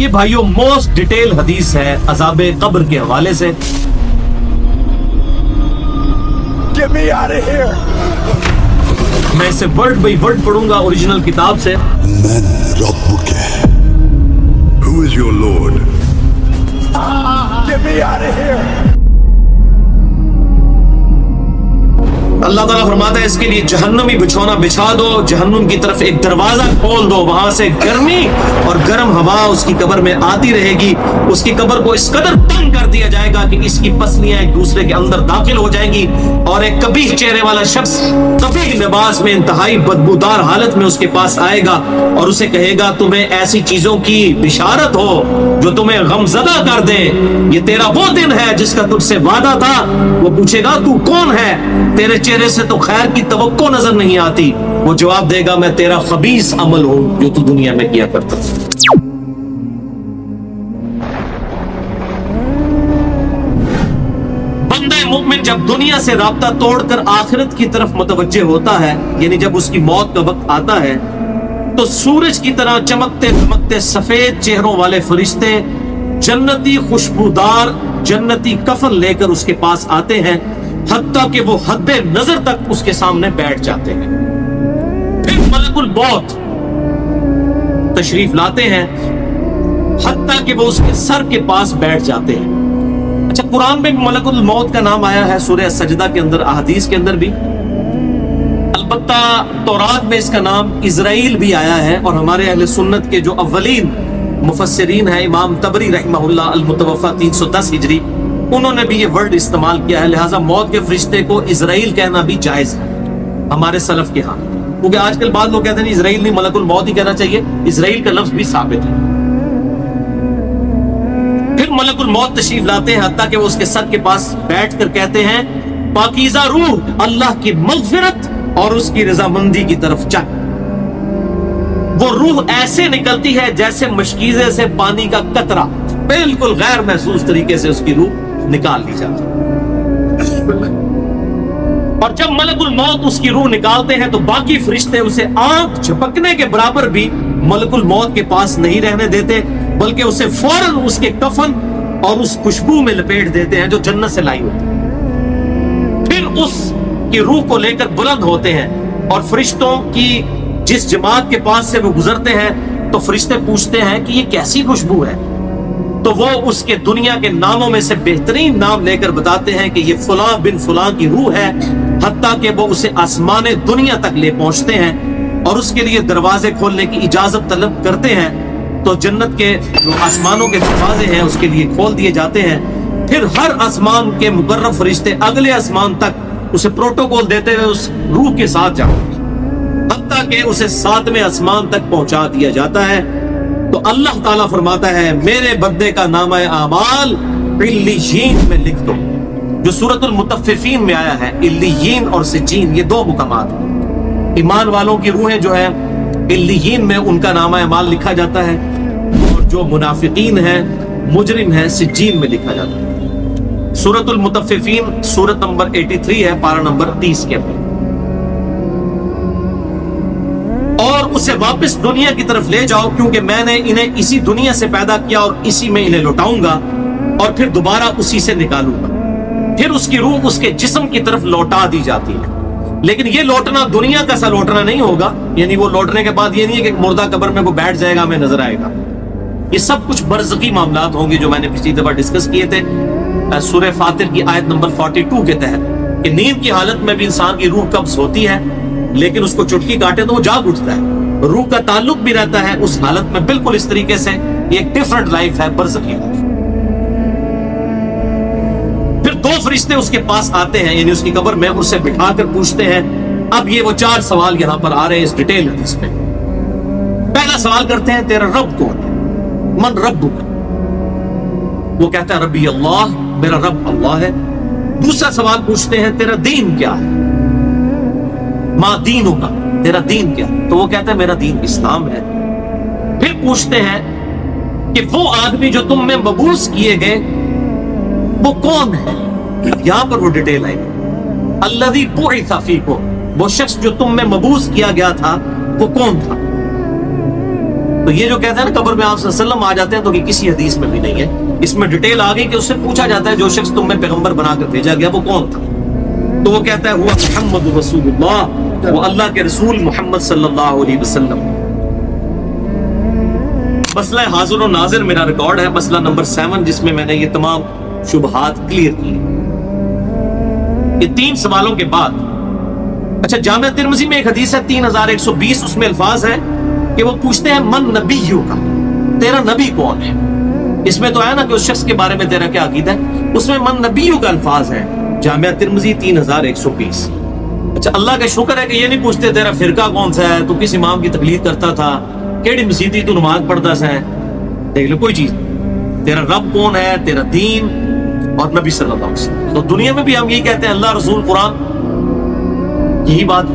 یہ بھائیوں most detail حدیث ہے عذاب قبر کے حوالے سے. Get me out of here! میں اسے ورڈ بائی ورڈ پڑھوں گا اوریجنل کتاب سے. من ربک؟ Who is your Lord? Get me out of here! اللہ تعالیٰ فرماتا ہے اس کے لیے جہنمی بچھونا بچھا دو, جہنم کی طرف ایک دروازہ کھول دو, وہاں سے گرمی اور گرم ہوا اس کی قبر میں آتی رہے گی. اس کی قبر کو اس قدر تنگ کر دیا جائے گا کہ اس کی پسلیاں ایک دوسرے کے اندر داخل ہو جائیں گی, اور ایک قبیح چہرے والا شخص قبیح لباس میں انتہائی بدبودار حالت میں اس کے پاس آئے گا اور اسے کہے گا تمہیں ایسی چیزوں کی بشارت ہو جو تمہیں غمزدہ کر دے, یہ تیرا وہ دن ہے جس کا تجھ سے وعدہ تھا. وہ پوچھے گا تو کون ہے, تیرے چہرے سے تو خیر کی توقع نظر نہیں آتی. وہ جواب دے گا میں تیرا خبیث عمل ہوں جو تو دنیا میں کیا کرتا. بندہ مومن جب دنیا سے رابطہ توڑ کر آخرت کی طرف متوجہ ہوتا ہے, یعنی جب اس کی موت کا وقت آتا ہے, تو سورج کی طرح چمکتے دمکتے سفید چہروں والے فرشتے جنتی خوشبودار جنتی کفن لے کر اس کے پاس آتے ہیں, حتیٰ کہ وہ حد نظر تک اس کے سامنے بیٹھ جاتے ہیں. پھر ملک الموت تشریف لاتے ہیں, حتیٰ کہ وہ اس کے سر کے پاس بیٹھ جاتے ہیں. اچھا, قرآن میں ملک الموت کا نام آیا ہے سورہ سجدہ کے اندر, احادیث کے اندر بھی. البتہ تورات میں اس کا نام اسرائیل بھی آیا ہے, اور ہمارے اہل سنت کے جو اولین مفسرین ہیں امام طبری رحمہ اللہ المتوفی 310 ہجری, انہوں نے بھی یہ ورڈ استعمال کیا ہے. لہٰذا موت کے فرشتے کو اسرائیل کہنا بھی جائز ہے ہمارے سلف کے ہاں, کیونکہ آج کل بعض لوگ کہتے ہیں اسرائیل نہیں ملک الموت ہی کہنا چاہیے. اسرائیل کا لفظ بھی ثابت ہے. پھر ملک الموت تشریف لاتے ہیں, حتیٰ کہ وہ اس کے سر کے پاس بیٹھ کر کہتے ہیں پاکیزہ روح, اللہ کی مغفرت اور اس کی رضامندی کی طرف چل. وہ روح ایسے نکلتی ہے جیسے مشکیزے سے پانی کا قطرہ, بالکل غیر محسوس طریقے سے اس کی روح نکال لی جاتی. اور جب ملک الموت اس کی روح نکالتے ہیں تو باقی فرشتے اسے آنکھ جھپکنے کے برابر بھی ملک الموت کے پاس نہیں رہنے دیتے, بلکہ اسے فوراً اس کے کفن اور اس خوشبو میں لپیٹ دیتے ہیں جو جنت سے لائی ہوتی ہے. پھر اس کی روح کو لے کر بلند ہوتے ہیں, اور فرشتوں کی جس جماعت کے پاس سے وہ گزرتے ہیں تو فرشتے پوچھتے ہیں کہ یہ کیسی خوشبو ہے, تو وہ اس کے دنیا کے ناموں میں سے بہترین نام لے کر بتاتے ہیں کہ یہ فلاں بن فلاں کی روح ہے. حتیٰ کہ وہ اسے آسمان دنیا تک لے پہنچتے ہیں اور اس کے لیے دروازے کھولنے کی اجازت طلب کرتے ہیں, تو جنت کے جو آسمانوں کے دروازے ہیں اس کے لیے کھول دیے جاتے ہیں. پھر ہر آسمان کے مقرب فرشتے اگلے آسمان تک اسے پروٹوکول دیتے ہوئے اس روح کے ساتھ جاتے ہیں, حتیٰ کہ اسے 7ویں آسمان تک پہنچا دیا جاتا ہے. تو اللہ تعالیٰ فرماتا ہے میرے بندے کا نامہ اعمال علیین میں لکھ دو, جو سورۃ المطففین میں آیا ہے. علیین اور سجین یہ دو مقامات ہیں. ایمان والوں کی روحیں جو ہیں علیین میں ان کا نامہ اعمال لکھا جاتا ہے, اور جو منافقین ہیں مجرم ہیں سجین میں لکھا جاتا ہے. سورۃ المطففین سورت نمبر 83 ہے, پارہ نمبر 30 کے اندر. اور اسے واپس دنیا کی طرف لے جاؤ, کیونکہ میں نے انہیں اسی دنیا سے پیدا کیا اور اسی میں انہیں لوٹاؤں گا, اور پھر دوبارہ اسی سے نکالوں گا. پھر اس کی روح اس کے جسم کی طرف لوٹا دی جاتی ہے. لیکن یہ لوٹنا دنیا کا سا لوٹنا نہیں ہوگا, یعنی وہ لوٹنے کے بعد یہ نہیں ہے کہ مردہ قبر میں کوئی بیٹھ جائے گا ہمیں نظر آئے گا. یہ سب کچھ برزخی معاملات ہوں گے جو میں نے پچھلی دفعہ ڈسکس کیے تھے سورہ فاطر کی آیت نمبر 42 کے تحت, کہ نیند کی حالت میں بھی انسان کی روح قبض ہوتی ہے, لیکن اس کو چٹکی کاٹے تو وہ جاگ اٹھتا ہے. روح کا تعلق بھی رہتا ہے اس حالت میں بالکل اس طریقے سے. یہ ایک ڈیفرنٹ لائف ہے, برزخی لائف. پھر دو فرشتے اس کے پاس آتے ہیں, یعنی اس کی قبر میں, اسے بٹھا کر پوچھتے ہیں. اب یہ وہ 4 سوال یہاں پر آ رہے ہیں اس ڈیٹیل حدیث میں. پہلا سوال کرتے ہیں تیرا رب کون ہے, من ربک. وہ کہتا ہے ربی اللہ, میرا رب اللہ ہے. دوسرا سوال پوچھتے ہیں تیرا دین کیا ہے, ما دینوں کا, تیرا دین کیا ہے, تو وہ کہتا ہے میرا دین اسلام ہے. پھر پوچھتے ہیں کہ وہ آدمی جو تم میں مبعوث کیے گئے وہ کون ہے. یہاں پر وہ ڈیٹیل آئی, الذی بعث فیکم, وہ شخص جو تم میں مبعوث کیا گیا تھا وہ کون تھا. تو یہ جو کہتے ہیں نا قبر میں آپ صلی اللہ علیہ وسلم آ جاتے ہیں، تو یہ کسی حدیث میں بھی نہیں ہے. اس میں ڈیٹیل آ گئی کہ اس سے پوچھا جاتا ہے جو شخص تم میں پیغمبر بنا کر بھیجا گیا وہ کون تھا؟ تو وہ کہتا ہے ہوا محمد رسول اللہ، وہ اللہ کے رسول محمد صلی اللہ علیہ وسلم. مسئلہ حاضر و ناظر میرا ریکارڈ ہے، مسئلہ نمبر 7، جس میں میں نے یہ تمام شبہات کلیئر کی. یہ 3 سوالوں کے بعد اچھا جامعہ ترمذی میں ایک حدیث ہے 3120، اس میں الفاظ ہیں کہ وہ پوچھتے ہیں من نبیو کا، تیرا نبی کون ہے؟ اس میں تو ہے نا کہ اس شخص کے بارے میں تیرا کیا عقیدہ ہے، اس میں من نبیو کا الفاظ ہے جامعہ ترمذی 3120. اچھا اللہ کا شکر ہے کہ یہ نہیں پوچھتے تیرا فرقہ کون سا ہے، تو کس امام کی تقلید کرتا تھا، کیڑی مسیدی تو نماز پڑھتا سا ہے. دیکھ لو کوئی چیز، تیرا رب کون ہے، تیرا دین اور نبی صلی اللہ علیہ وسلم. تو دنیا میں بھی ہم یہی کہتے ہیں اللہ رسول قرآن، یہی بات.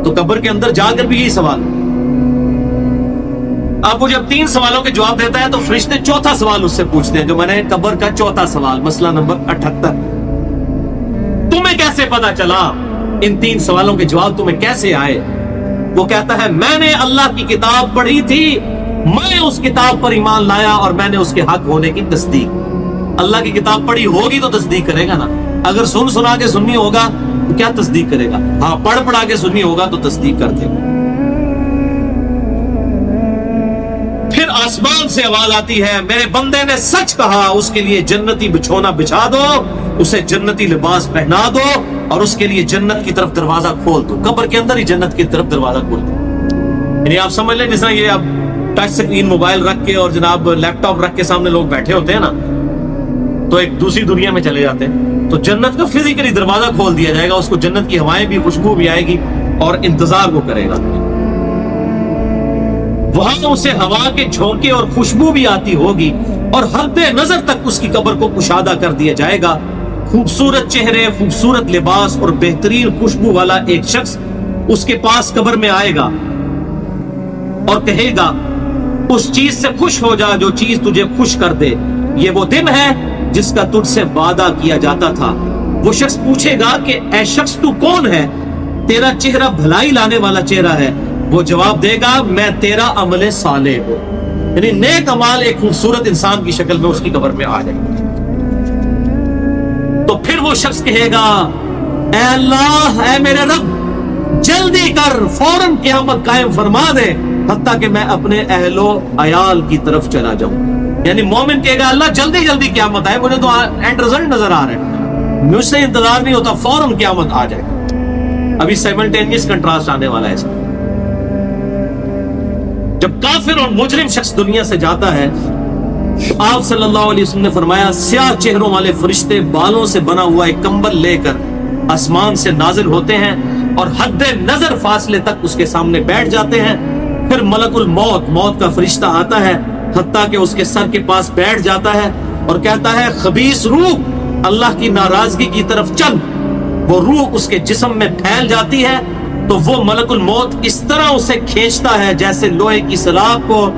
تو قبر کے اندر جا کر بھی یہی سوال. اب وہ جب 3 سوالوں کے جواب دیتا ہے تو فرشتے 4تھا سوال اس سے پوچھتے ہیں، جو میں نے قبر کا 4تھا سوال، مسئلہ نمبر 78. تمہیں کیسے پتا چلا، ان 3 سوالوں کے جواب تمہیں کیسے آئے؟ وہ کہتا ہے میں نے اللہ کی کتاب پڑھی تھی، میں اس کتاب پر ایمان لایا اور میں نے اس کے حق ہونے کی تصدیق. اللہ کی کتاب پڑھی ہوگی تو تصدیق کرے گا نا. اگر سنا کے سنی ہوگا تو کیا تصدیق کرے گا؟ ہاں پڑھا کے سنی ہوگا تو تصدیق کر دے گا. پھر آسمان سے آواز آتی ہے میرے بندے نے سچ کہا، اس کے لیے جنتی بچھونا بچھا دو، اسے جنتی لباس پہنا دو اور اس کے لیے جنت کی طرف دروازہ کھول دو. قبر کے اندر ہی جنت کی طرف دروازہ کھول دو. یعنی آپ سمجھ لیں جس طرح یہ اب ٹچ سکرین موبائل رکھ کے اور جناب لیپ ٹاپ رکھ کے سامنے لوگ بیٹھے ہوتے ہیں نا، تو ایک دوسری دنیا میں چلے جاتے ہیں. تو جنت کا فزیکلی دروازہ کھول دیا جائے گا، اس کو جنت کی ہوائیں بھی، خوشبو بھی آئے گی اور انتظار وہ کرے گا. وہاں اسے ہوا کے جھونکے اور خوشبو بھی آتی ہوگی اور حد نظر تک اس کی قبر کو کشادہ کر دیا جائے گا. خوبصورت چہرے، خوبصورت لباس اور بہترین خوشبو والا ایک شخص اس کے پاس قبر میں آئے گا اور کہے گا اس چیز سے خوش ہو جا جو چیز تجھے خوش کر دے، یہ وہ دن ہے جس کا تجھ سے وعدہ کیا جاتا تھا. وہ شخص پوچھے گا کہ اے شخص تو کون ہے، تیرا چہرہ بھلائی لانے والا چہرہ ہے. وہ جواب دے گا میں تیرا عمل صالح ہوں، یعنی نیک عمال ایک خوبصورت انسان کی شکل میں اس کی قبر میں آ جائے گا. تو پھر وہ شخص کہے گا اے اللہ، اے میرے رب، جلدی کر، فوراً قیامت قائم فرما دے حتیٰ کہ میں اپنے اہل و عیال کی طرف چلا جاؤں. یعنی مومن کہے گا اللہ جلدی جلدی قیامت آئے، مجھے تو اینڈ رزلٹ نظر آ رہا ہے، مجھ سے انتظار نہیں ہوتا، فوراً قیامت آ جائے. ابھی سائملٹینیس کنٹراسٹ آنے والا ہے اس میں. جب کافر اور مجرم شخص دنیا سے جاتا ہے تو آپ صلی اللہ علیہ وسلم نے فرمایا سیاہ چہروں والے فرشتے بالوں سے بنا ہوا ایک کمبل لے کر آسمان سے نازل ہوتے ہیں اور حد نظر فاصلے تک اس کے سامنے بیٹھ جاتے ہیں. پھر ملک الموت، موت کا فرشتہ آتا ہے حتیٰ کہ اس کے سر کے پاس بیٹھ جاتا ہے اور کہتا ہے خبیث روح اللہ کی ناراضگی کی طرف چل. وہ روح اس کے جسم میں پھیل جاتی ہے تو وہ ملک الموت اس طرح اسے کھینچتا ہے جیسے لوہے کی سلاخ کو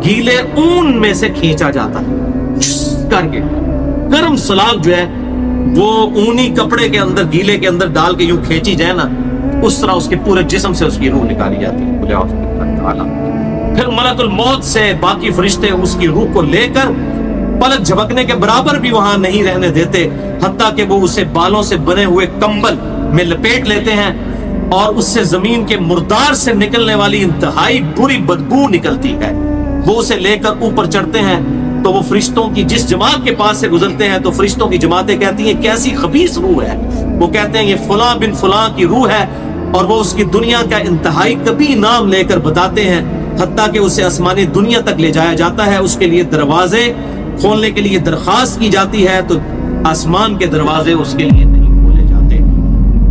گیلے اون میں سے کھینچا جاتا ہے کر کے. گرم سلاخ جو ہے وہ اونی کپڑے کے اندر، گیلے کے اندر ڈال کے یوں کھینچی جائے نا، اس طرح اس کے پورے جسم سے اس کی روح نکالی جاتی ہے. پھر ملک الموت سے باقی فرشتے اس کی روح کو لے کر پلک جھپکنے کے برابر بھی وہاں نہیں رہنے دیتے حتیٰ کہ وہ اسے بالوں سے بنے ہوئے کمبل میں لپیٹ لیتے ہیں اور اس سے زمین کے مردار سے نکلنے والی انتہائی بری بدبو نکلتی ہے. وہ اسے لے کر اوپر چڑھتے ہیں تو وہ فرشتوں کی جس جماعت کے پاس سے گزرتے ہیں تو فرشتوں کی جماعتیں کہتی ہیں کیسی خبیث روح ہے. وہ کہتے ہیں یہ فلاں بن فلاں کی روح ہے اور وہ اس کی دنیا کا انتہائی کبھی نام لے کر بتاتے ہیں حتیٰ کہ اسے آسمانی دنیا تک لے جایا جاتا ہے. اس کے لیے دروازے کھولنے کے لیے درخواست کی جاتی ہے تو آسمان کے دروازے اس کے لیے نہیں کھولے جاتے.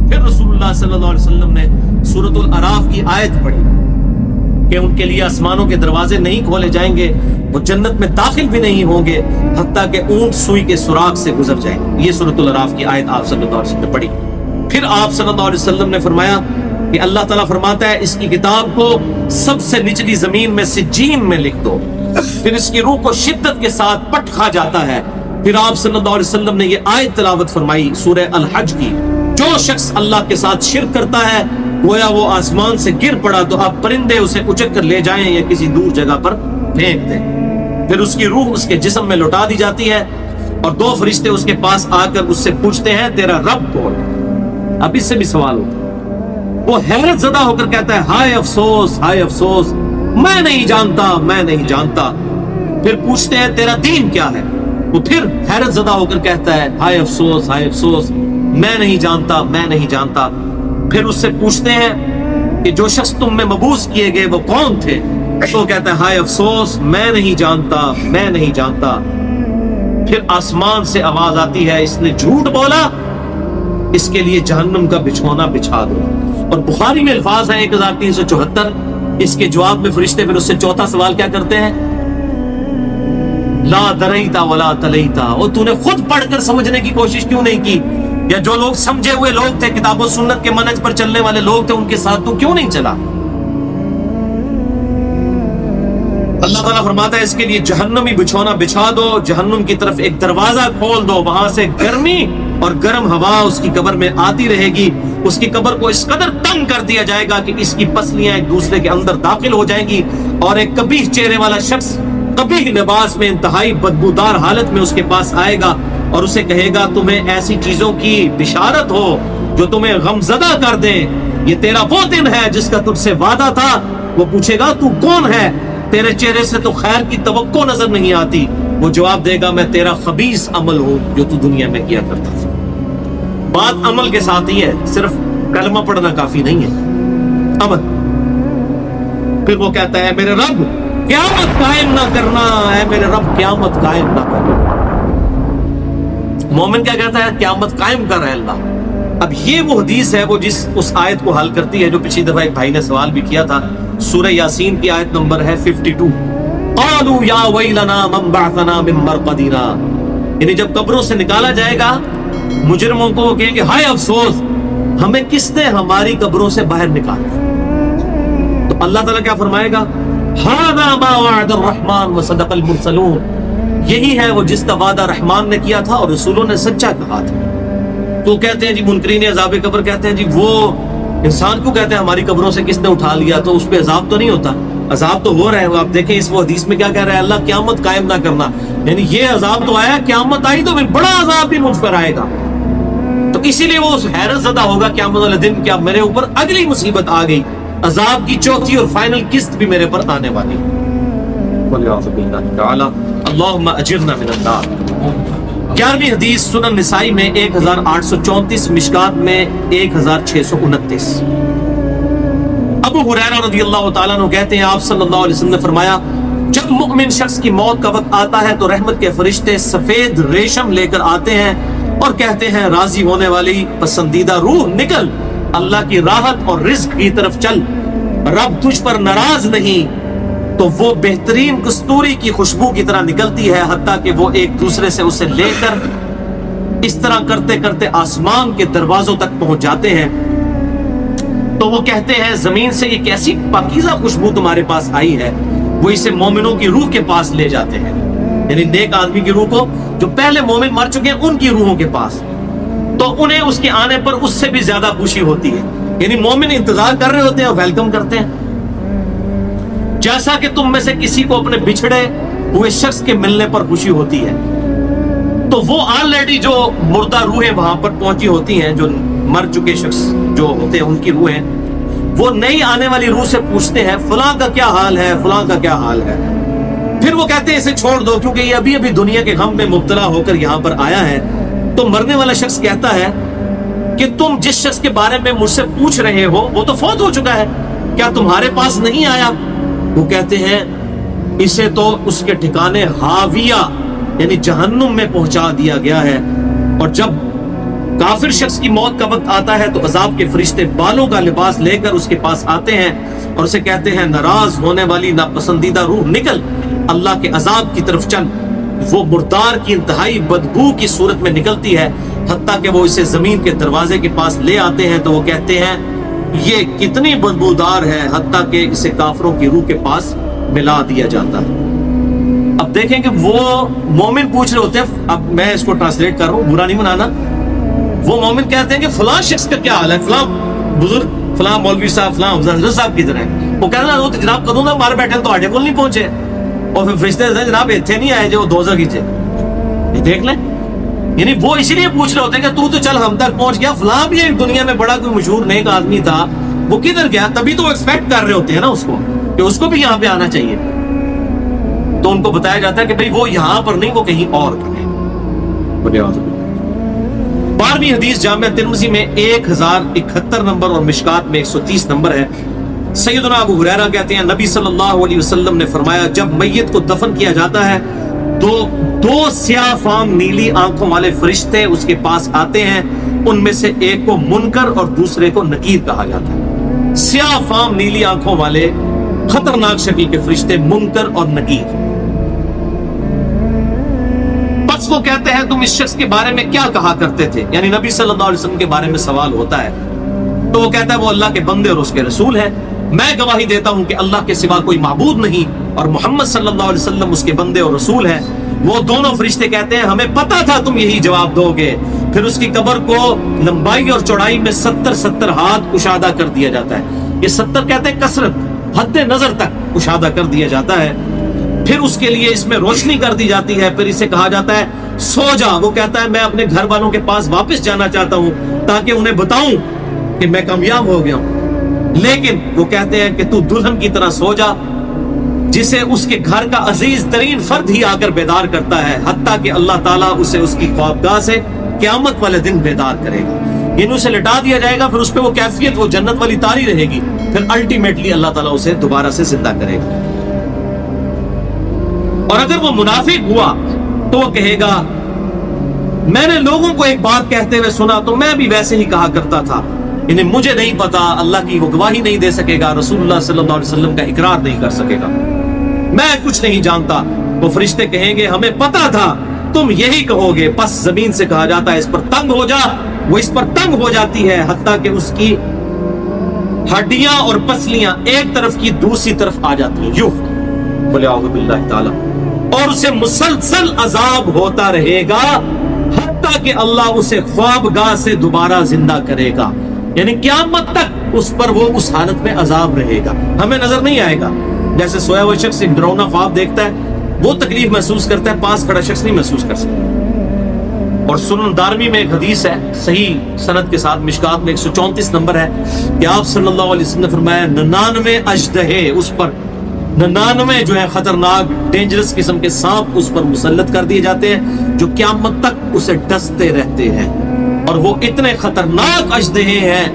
پھر رسول اللہ صلی اللہ علیہ وسلم نے سورۃ الاعراف کی آیت پڑھی کہ ان کے لیے آسمانوں کے دروازے نہیں کھولے جائیں گے، وہ جنت میں داخل بھی نہیں ہوں گے حتیٰ کہ اونٹ سوئی کے سوراخ سے گزر جائیں. یہ سورۃ الاعراف کی آیت آپ صلی اللہ علیہ وسلم نے پڑھی. پھر آپ صلی اللہ علیہ وسلم نے فرمایا کہ اللہ تعالیٰ فرماتا ہے اس کی کتاب کو سب سے نچلی زمین میں سجین میں لکھ دو. پھر اس کی روح کو شدت کے ساتھ پٹ کھا جاتا ہے. پھر آپ صلی اللہ علیہ وسلم نے یہ آیت تلاوت فرمائی سورہ الحج کی، جو شخص اللہ کے ساتھ شرک کرتا ہے گویا وہ آسمان سے گر پڑا تو آپ پرندے اسے اچک کر لے جائیں یا کسی دور جگہ پر پھینک دیں۔ پھر اس کی روح اس کے جسم میں لوٹا دی جاتی ہے اور دو فرشتے اس کے پاس آ کر اس سے پوچھتے ہیں تیرا رب کون؟ اب اس سے بھی سوال ہوتا ہے۔ وہ حیرت زدہ ہو کر کہتا ہے ہائے افسوس، ہائے افسوس، میں نہیں جانتا، میں نہیں جانتا۔ پھر پوچھتے ہیں تیرا دین کیا ہے؟ وہ پھر حیرت زدہ ہو کر کہتا ہے ہائے افسوس، ہائے افسوس، میں نہیں جانتا، میں نہیں جانتا۔ پھر اس سے پوچھتے ہیں کہ جو شخص تم میں مبعوث کیے گئے وہ کون تھے؟ تو کہتا ہے ہائے افسوس، میں نہیں جانتا، میں نہیں جانتا۔ پھر آسمان سے آواز آتی ہے اس نے جھوٹ بولا، اس کے لیے جہنم کا بچھونا بچھا دو۔ اور بخاری میں الفاظ ہیں 1374۔ اس کے جواب میں فرشتے پھر اس سے چوتھا سوال کیا کرتے ہیں؟ لا دریتا ولا تلیتا، اور تو نے خود پڑھ کر سمجھنے کی کوشش کیوں نہیں کی؟ یا جو لوگ سمجھے ہوئے لوگ تھے، کتاب و سنت کے منہج پر چلنے والے لوگ تھے، ان کے ساتھ تو کیوں نہیں چلا؟ اللہ تعالیٰ فرماتا ہے اس کے لیے جہنمی بچھونا بچھا دو، جہنم کی طرف ایک دروازہ کھول دو، وہاں سے گرمی اور گرم ہوا اس کی قبر میں آتی رہے گی۔ اس کی قبر کو اس قدر تنگ کر دیا جائے گا کہ اس کی پسلیاں ایک دوسرے کے اندر داخل ہو جائیں گی، اور ایک قبیح چہرے والا شخص قبیح لباس میں انتہائی بدبودار حالت میں اس کے پاس آئے گا اور اسے کہے گا تمہیں ایسی چیزوں کی بشارت ہو جو تمہیں غمزدہ کر دیں، یہ تیرا وہ دن ہے جس کا تجھ سے وعدہ تھا۔ وہ پوچھے گا تو کون ہے؟ تیرے چہرے سے تو خیر کی توقع نظر نہیں آتی۔ وہ جواب دے گا میں تیرا خبیث عمل ہوں جو تو دنیا میں کیا کرتا تھا۔ بات عمل کے ساتھ ہی ہے، صرف کلمہ پڑھنا کافی نہیں ہے، عمل۔ پھر وہ کہتا ہے میرے رب قیامت قائم نہ کرنا، اے میرے رب قیامت قائم نہ کرنا۔ مومن کیا کہتا ہے؟ قیامت قائم کر رہے اللہ۔ اب یہ وہ حدیث ہے وہ جس اس آیت کو حل کرتی ہے جو پچھلی دفعہ ایک بھائی نے سوال بھی کیا تھا۔ سورہ یاسین کی آیت نمبر ہے 52۔ قالوا یا ویلنا من بعثنا من مرقدنا، یعنی جب قبروں سے نکالا جائے گا مجرموں کو، وہ کہیں گے ہائے افسوس، ہمیں کس نے ہماری قبروں سے باہر نکالا؟ تو اللہ تعالیٰ کیا فرمائے گا؟ ھذا ما وعد الرحمن وصدق المرسلون، یہی ہے وہ جس کا وعدہ رحمان نے کیا تھا اور رسولوں نے سچا کہا تھا۔ تو کہتے ہیں جی منکرین عذاب قبر کہتے ہیں جی وہ انسان کیوں کہتے ہیں ہماری قبروں سے کس نے اٹھا لیا، تو اس پہ عذاب تو نہیں ہوتا؟ عذاب تو ہو رہا ہے۔ آپ دیکھیں اس وہ حدیث میں کیا کہہ رہا ہے اللہ، قیامت قائم نہ کرنا، یعنی یہ عذاب تو آیا، قیامت آئی تو پھر بڑا عذاب بھی مجھ پر آئے گا۔ تو اسی لیے وہ حیرت زدہ ہوگا قیامت والے دن، کیا میرے اوپر اگلی مصیبت آ گئی، عذاب کی چوتھی اور فائنل قسط بھی میرے پر آنے والی۔ اللہم اجرنا من النار۔ 11ویں حدیث سنن نسائی میں 1834، مشکات میں 1629۔ ابو ہریرہ رضی اللہ تعالیٰ عنہ کہتے ہیں آپ صلی اللہ علیہ وسلم نے فرمایا جب مؤمن شخص کی موت کا وقت آتا ہے تو رحمت کے فرشتے سفید ریشم لے کر آتے ہیں اور کہتے ہیں راضی ہونے والی پسندیدہ روح نکل، اللہ کی راحت اور رزق کی طرف چل، رب تجھ پر ناراض نہیں۔ تو وہ بہترین کستوری کی خوشبو کی طرح نکلتی ہے، حتیٰ کہ وہ ایک دوسرے سے اسے لے کر اس طرح کرتے کرتے آسمان کے دروازوں تک پہنچ جاتے ہیں۔ تو وہ کہتے ہیں زمین سے یہ کیسی پاکیزہ خوشبو تمہارے پاس آئی ہے، وہ اسے مومنوں کی روح کے پاس لے جاتے ہیں، یعنی نیک آدمی کی روح کو، جو پہلے مومن مر چکے ہیں ان کی روحوں کے پاس۔ تو انہیں اس کے آنے پر اس سے بھی زیادہ خوشی ہوتی ہے، یعنی مومن انتظار کر رہے ہوتے ہیں اور ویلکم کرتے ہیں، جیسا کہ تم میں سے کسی کو اپنے بچھڑے ہوئے شخص کے ملنے پر خوشی ہوتی ہے۔ تو وہ آلریڈی جو مردہ روحیں وہاں پر پہنچی ہوتی ہیں، جو مر چکے شخص جو ہوتے ہیں ان کی روحیں، وہ نئی آنے والی روح سے پوچھتے ہیں فلاں کا کیا حال ہے، فلاں کا کیا حال ہے۔ پھر وہ کہتے ہیں اسے چھوڑ دو کیونکہ یہ ابھی ابھی دنیا کے غم میں مبتلا ہو کر یہاں پر آیا ہے۔ تو مرنے والا شخص کہتا ہے کہ تم جس شخص کے بارے میں مجھ سے پوچھ رہے ہو وہ تو فوت ہو چکا ہے، کیا تمہارے پاس نہیں آیا؟ وہ کہتے ہیں اسے تو اس کے ٹھکانے ہاویہ یعنی جہنم میں پہنچا دیا گیا ہے۔ اور جب کافر شخص کی موت کا وقت آتا ہے تو عذاب کے فرشتے بالوں کا لباس لے کر اس کے پاس آتے ہیں اور اسے کہتے ہیں ناراض ہونے والی ناپسندیدہ روح نکل، اللہ کے عذاب کی طرف چل۔ وہ مردار کی انتہائی بدبو کی صورت میں نکلتی ہے، حتیٰ کہ وہ اسے زمین کے دروازے کے پاس لے آتے ہیں تو وہ کہتے ہیں یہ کتنی بدبودار ہے، حتیٰ کہ اسے کافروں کی روح کے پاس ملا دیا جاتا ہے۔ اب دیکھیں کہ وہ مومن پوچھ رہے ہوتے ہیں، اب میں اس کو ٹرانسلیٹ کر رہا ہوں، برا نہیں منانا۔ وہ مومن کہتے ہیں کہ فلاں شخص کا کیا حال ہے، فلاں بزرگ، فلاں مولوی صاحب، فلاں حضرت صاحب کی طرح ہے۔ وہ کہتے ہیں وہ تو جناب کدوں نہ مار بیٹھے تو آڈے کول نہیں پہنچے، اور پھر فرشتے سے جناب اتنے نہیں آئے جو دوزخ ہی تھے، یہ دیکھ لیں. یعنی وہ اسی لیے پوچھ رہے ہوتے ہیں کہ تو چل ہم تک پہنچ گیا، فلاں بھی ایک دنیا میں بڑا کوئی مشہور نیک آدمی تھا، وہ کدھر گیا؟ تبھی تو وہ ایکسپیکٹ کر رہے ہوتے ہیں نا اس کو کہ اس کو بھی یہاں پہ آنا چاہیے. تو ان کو بتایا جاتا ہے کہ بھئی وہ یہاں پر نہیں، وہ کہیں اور پر ہے. 12ویں حدیث جامع ترمذی میں 1071 نمبر اور مشکات میں 130 نمبر ہے. سیدنا ابو ہریرہ کہتے ہیں نبی صلی اللہ علیہ وسلم نے فرمایا جب میت کو دفن کیا جاتا ہے تو 2 سیاہ فام نیلی آنکھوں والے فرشتے اس کے پاس آتے ہیں. ان میں سے ایک کو منکر اور دوسرے کو نکیر کہا جاتا ہے. سیاہ فام نیلی آنکھوں والے خطرناک شکل کے فرشتے منکر اور نکیر. بس وہ کہتے ہیں تم اس شخص کے بارے میں کیا کہا کرتے تھے؟ یعنی نبی صلی اللہ علیہ وسلم کے بارے میں سوال ہوتا ہے تو وہ کہتا ہے وہ اللہ کے بندے اور اس کے رسول ہیں. میں گواہی دیتا ہوں کہ اللہ کے سوا کوئی معبود نہیں اور محمد صلی اللہ علیہ وسلم اس کے بندے اور رسول ہیں. وہ دونوں فرشتے کہتے ہیں ہمیں پتا تھا تم یہی جواب دو گے. پھر اس کی قبر کو لمبائی اور چوڑائی میں 70 ہاتھ کشادہ کر دیا جاتا ہے. یہ 70 کہتے ہیں کثرت، حد نظر تک کشادہ کر دیا جاتا ہے. پھر اس کے لیے اس میں روشنی کر دی جاتی ہے. پھر اسے کہا جاتا ہے سو جا. وہ کہتا ہے میں اپنے گھر والوں کے پاس واپس جانا چاہتا ہوں تاکہ انہیں بتاؤں کہ میں کامیاب ہو گیا ہوں. لیکن وہ کہتے ہیں کہ تو دلہن کی طرح سو جا جسے اس کے گھر کا عزیز ترین فرد ہی آ کر بیدار کرتا ہے، حتیٰ کہ اللہ تعالیٰ اسے اس کی خوابگاہ سے قیامت والے دن بیدار کرے گا. یعنی اسے لٹا دیا جائے گا، پھر اس پہ وہ کیفیت وہ جنت والی تاری رہے گی، پھر الٹیمیٹلی اللہ تعالیٰ اسے دوبارہ سے زندہ کرے گا. اور اگر وہ منافق ہوا تو وہ کہے گا میں نے لوگوں کو ایک بات کہتے ہوئے سنا تو میں بھی ویسے ہی کہا کرتا تھا. یعنی مجھے نہیں پتا، اللہ کی وہ گواہی نہیں دے سکے گا، رسول اللہ صلی اللہ علیہ وسلم کا اقرار نہیں کر سکے گا، میں کچھ نہیں جانتا. وہ فرشتے کہیں گے ہمیں پتا تھا تم یہی کہو گے. پس زمین سے کہا جاتا ہے اس پر تنگ ہو جا. وہ اس پر تنگ ہو جاتی ہے حتیٰ کہ اس کی ہڈیاں اور پسلیاں ایک طرف کی دوسری طرف آ جاتی ہیں، یوں بولے اعوذ باللہ تعالی. اور اسے مسلسل عذاب ہوتا رہے گا حتیٰ کہ اللہ اسے خوابگاہ سے دوبارہ زندہ کرے گا. یعنی قیامت تک اس پر وہ اس حالت میں عذاب رہے گا، ہمیں نظر نہیں آئے گا. جیسے سویا ہوا شخص ایک ڈراؤنا خواب دیکھتا ہے وہ تکلیف محسوس کرتا ہے، پاس کھڑا شخص نہیں محسوس کر سکتا. اور سنن دارمی میں ایک حدیث ہے صحیح سند کے ساتھ، مشکات میں 134 نمبر ہے کہ آپ صلی اللہ علیہ وسلم نے فرمایا 99 اژدہے اس پر، 99 جو ہے خطرناک ڈینجرس قسم کے سانپ اس پر مسلط کر دیے جاتے ہیں جو قیامت تک اسے ڈستے رہتے ہیں. اور وہ اتنے خطرناک اژدہے ہیں،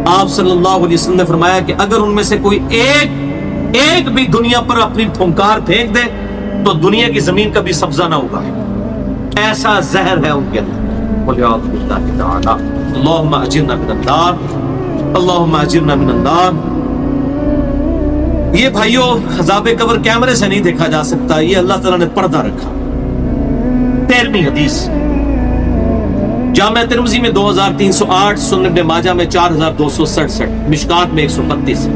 آپ صلی اللہ علیہ وسلم نے فرمایا کہ اگر ان میں سے کوئی ایک بھی دنیا پر اپنی پھنکار پھینک دے تو دنیا کی زمین کبھی سبزہ نہ ہوگا. ایسا زہر ہے ان کے اندر. اللہم اجرنا من النار، اللہم اجرنا من النار. یہ بھائیو عذاب قبر کیمرے سے نہیں دیکھا جا سکتا، یہ اللہ تعالیٰ نے پردہ رکھا. 13ویں حدیث جامع ترمذی میں 2308، سنن ابن ماجہ میں 4267، مشکات میں 132.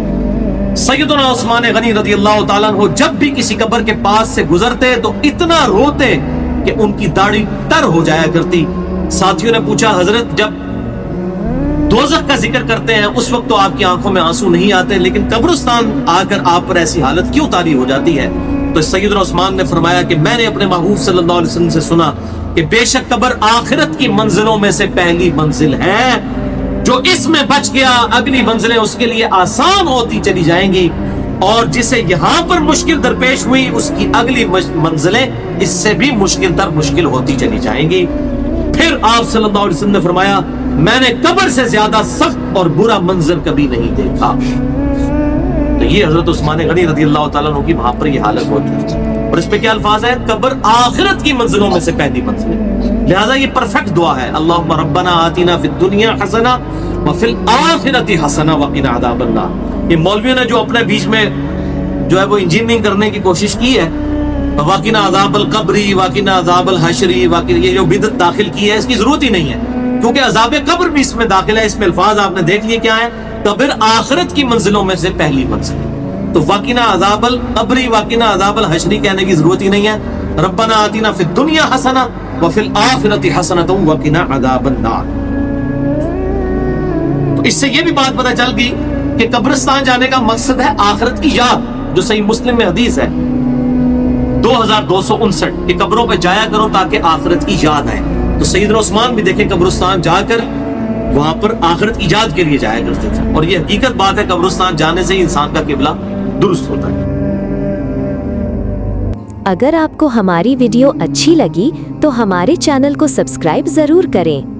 سیدنا عثمان غنی رضی اللہ تعالیٰ عنہ جب بھی کسی قبر کے پاس سے گزرتے تو اتنا روتے کہ ان کی داڑھی تر ہو جایا کرتی. ساتھیوں نے پوچھا حضرت جب دوزخ کا ذکر کرتے ہیں اس وقت تو آپ کی آنکھوں میں آنسو نہیں آتے، لیکن قبرستان آ کر آپ پر ایسی حالت کیوں طاری ہو جاتی ہے؟ تو سیدنا عثمان نے فرمایا کہ میں نے اپنے محبوب صلی اللہ علیہ وسلم سے سنا کہ بے شک قبر آخرت کی منزلوں میں سے پہلی منزل ہے، جو اس میں بچ گیا اگلی منزلیں اس کے لیے آسان ہوتی چلی جائیں گی، اور جسے یہاں پر مشکل درپیش ہوئی اس کی اگلی منزلیں اس سے بھی مشکل در مشکل ہوتی چلی جائیں گی. پھر آپ صلی اللہ علیہ وسلم نے فرمایا میں نے قبر سے زیادہ سخت اور برا منظر کبھی نہیں دیکھا. تو یہ حضرت عثمان غنی رضی اللہ تعالیٰ عنہ کی وہاں پر یہ حالت ہوتی ہے. اور اس پہ کیا الفاظ ہے؟ قبر آخرت کی منزلوں میں سے پہلی منزل ہے. لہذا یہ پرفیکٹ دعا ہے، اللہم ربنا آتنا فی الدنیا حسنہ وفی الآخرۃ حسنہ وقنا عذاب النار. یہ مولویوں نے جو اپنے بیچ میں جو ہے وہ انجینئرنگ کرنے کی کوشش کی ہے، وقنا عذاب القبری، وقنا عذاب الحشری، یہ جو بدعت داخل کی ہے اس کی ضرورت ہی نہیں ہے، کیونکہ عذاب قبر بھی اس میں داخل ہے. اس میں الفاظ آپ نے دیکھ لیے کیا ہے، قبر آخرت کی منزلوں میں سے پہلی منزل. تو وقنا عذاب القبری وقنا عذاب الحشری کہنے کی ضرورت ہی نہیں ہے. ربنا آتنا فی الدنیا حسنہ وفی الآخرۃ حسنۃ وقنا عذاب النار. تو اس سے یہ بھی بات پتہ چل گئی کہ قبرستان جانے کا مقصد ہے آخرت کی یاد، جو صحیح مسلم میں حدیث ہے 2259 کہ قبروں پہ جایا کرو تاکہ آخرت کی یاد آئے. تو سیدنا عثمان بھی دیکھیں قبرستان جا کر وہاں پر آخرت کی یاد کے لیے جایا کرتے تھے. اور یہ حقیقت بات ہے, قبرستان جانے سے ہی انسان کا قبلہ درست ہوتا ہے. اگر آپ کو ہماری ویڈیو اچھی لگی تو ہمارے چینل کو سبسکرائب ضرور کریں.